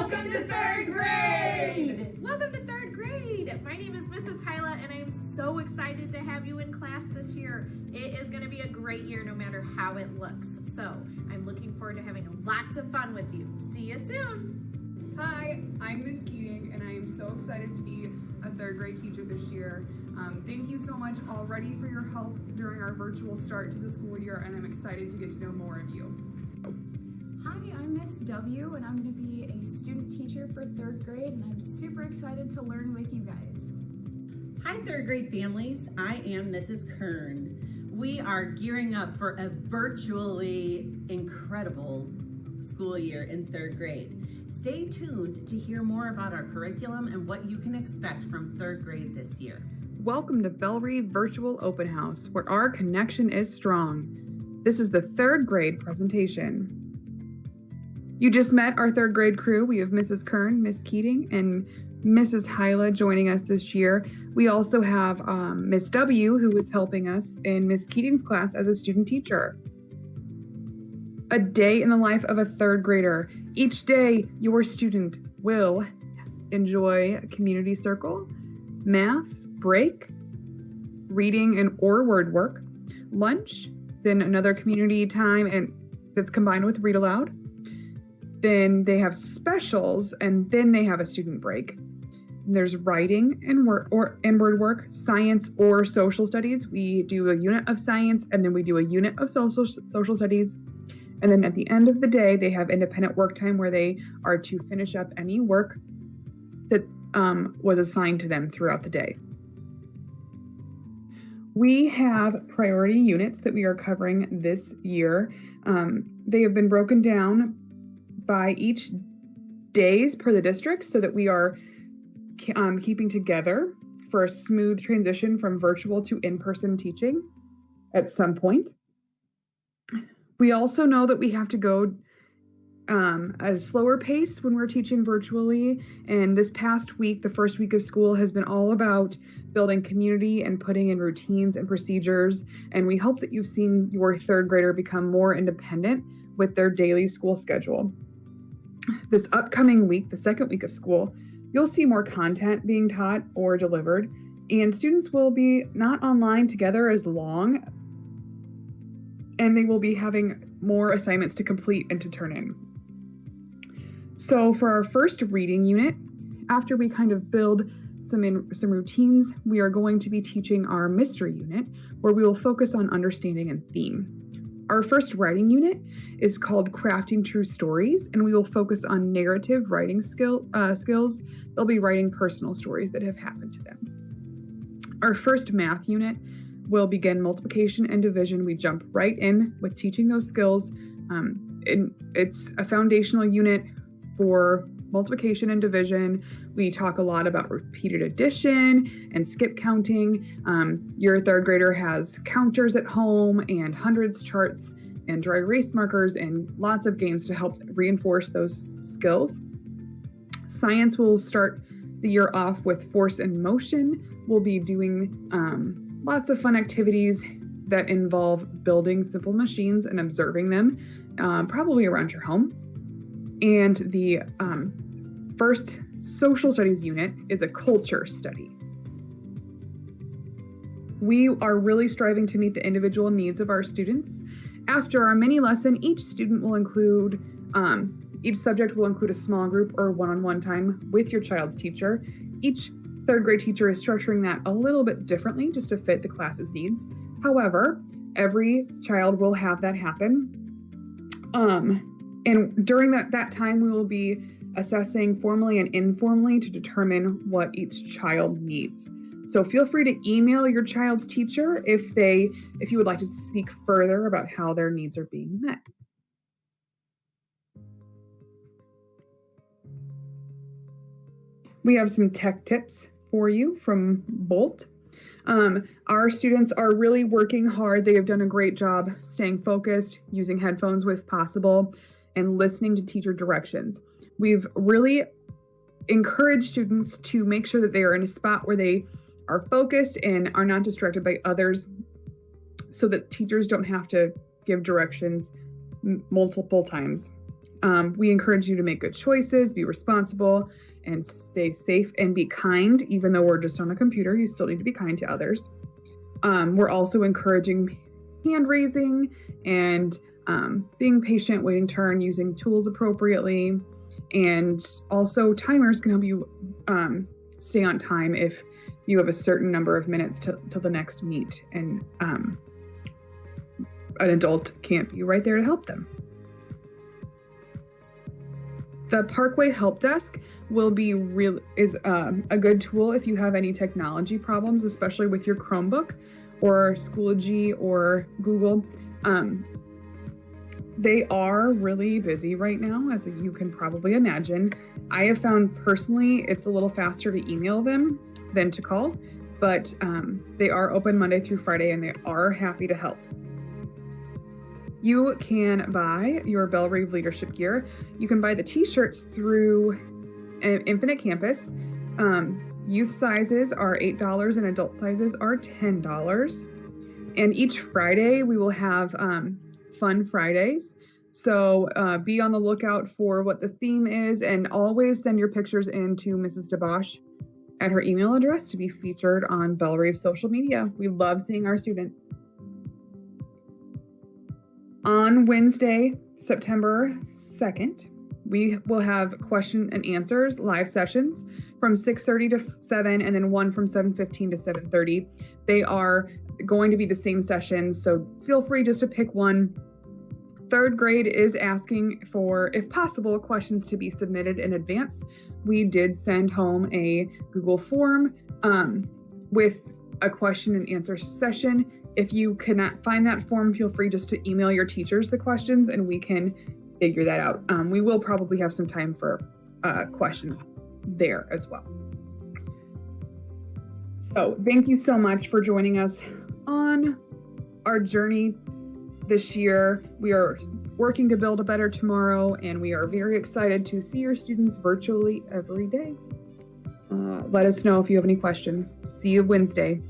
Welcome to third grade! Welcome to third grade! My name is Mrs. Hyla and I am so excited to have you in class this year. It is going to be a great year no matter how it looks. So I'm looking forward to having lots of fun with you. See you soon! Hi, I'm Miss Keating and I am so excited to be a third grade teacher this year. Thank you so much already for your help during our virtual start to the school year, and I'm excited to get to know more of you. Hi, I'm Miss W, and I'm going to be a student teacher for third grade, and I'm super excited to learn with you guys. Hi, third grade families. I am Mrs. Kern. We are gearing up for a virtually incredible school year in third grade. Stay tuned to hear more about our curriculum and what you can expect from third grade this year. Welcome to Bellry Virtual Open House, where our connection is strong. This is the third grade presentation. You just met our third grade crew. We have Mrs. Kern, Miss Keating, and Mrs. Hyla joining us this year. We also have Miss W, who is helping us in Miss Keating's class as a student teacher. A day in the life of a third grader. Each day, your student will enjoy a community circle, math, break, reading and or word work, lunch, then another community time and that's combined with read aloud. Then they have specials, and then they have a student break. And there's writing and word work, science or social studies. We do a unit of science, and then we do a unit of social studies. And then at the end of the day, they have independent work time where they are to finish up any work that was assigned to them throughout the day. We have priority units that we are covering this year. They have been broken down by each days per the district so that we are keeping together for a smooth transition from virtual to in-person teaching at some point. We also know that we have to go at a slower pace when we're teaching virtually. And this past week, the first week of school, has been all about building community and putting in routines and procedures. And we hope that you've seen your third grader become more independent with their daily school schedule. This upcoming week, the second week of school, you'll see more content being taught or delivered, and students will be not online together as long, and they will be having more assignments to complete and to turn in. So for our first reading unit, after we kind of build some routines, we are going to be teaching our mystery unit, where we will focus on understanding and theme. Our first writing unit is called Crafting True Stories, and we will focus on narrative writing skills. They'll be writing personal stories that have happened to them. Our first math unit will begin multiplication and division. We jump right in with teaching those skills. It's a foundational unit for multiplication and division. We talk a lot about repeated addition and skip counting. Your third grader has counters at home and hundreds charts and dry erase markers and lots of games to help reinforce those skills. Science will start the year off with force and motion. We'll be doing lots of fun activities that involve building simple machines and observing them, probably around your home. And the first social studies unit is a culture study. We are really striving to meet the individual needs of our students. After our mini lesson, each subject will include a small group or one-on-one time with your child's teacher. Each third grade teacher is structuring that a little bit differently just to fit the class's needs. However, every child will have that happen. And during that time, we will be assessing formally and informally to determine what each child needs. So feel free to email your child's teacher if you would like to speak further about how their needs are being met. We have some tech tips for you from Bolt. Our students are really working hard. They have done a great job staying focused, using headphones if possible, and listening to teacher directions. We've really encouraged students to make sure that they are in a spot where they are focused and are not distracted by others, so that teachers don't have to give directions multiple times. We encourage you to make good choices, be responsible, and stay safe and be kind. Even though we're just on a computer, you still need to be kind to others. We're also encouraging hand raising and being patient, waiting turn, using tools appropriately. And also timers can help you stay on time if you have a certain number of minutes till the next meet, and an adult can't be right there to help them. The Parkway Help Desk will be a good tool if you have any technology problems, especially with your Chromebook or Schoology or Google. They are really busy right now, as you can probably imagine. I have found personally it's a little faster to email them than to call, but they are open Monday through Friday and they are happy to help. You can buy your Bellerive leadership gear. You can buy the t-shirts through Infinite Campus. Youth sizes are $8 and adult sizes are $10. And each Friday we will have Fun Fridays. So be on the lookout for what the theme is, and always send your pictures in to Mrs. DeBosch at her email address to be featured on Bellerive social media. We love seeing our students. On Wednesday, September 2nd, we will have question and answers live sessions from 6:30 to 7, and then one from 7:15 to 7:30. They are going to be the same sessions, so feel free just to pick one. Third grade is asking for, if possible, questions to be submitted in advance. We did send home a Google form with a question and answer session. If you cannot find that form, feel free just to email your teachers the questions and we can figure that out. We will probably have some time for questions there as well. So thank you so much for joining us on our journey this year. We are working to build a better tomorrow, and we are very excited to see your students virtually every day. Let us know if you have any questions. See you Wednesday.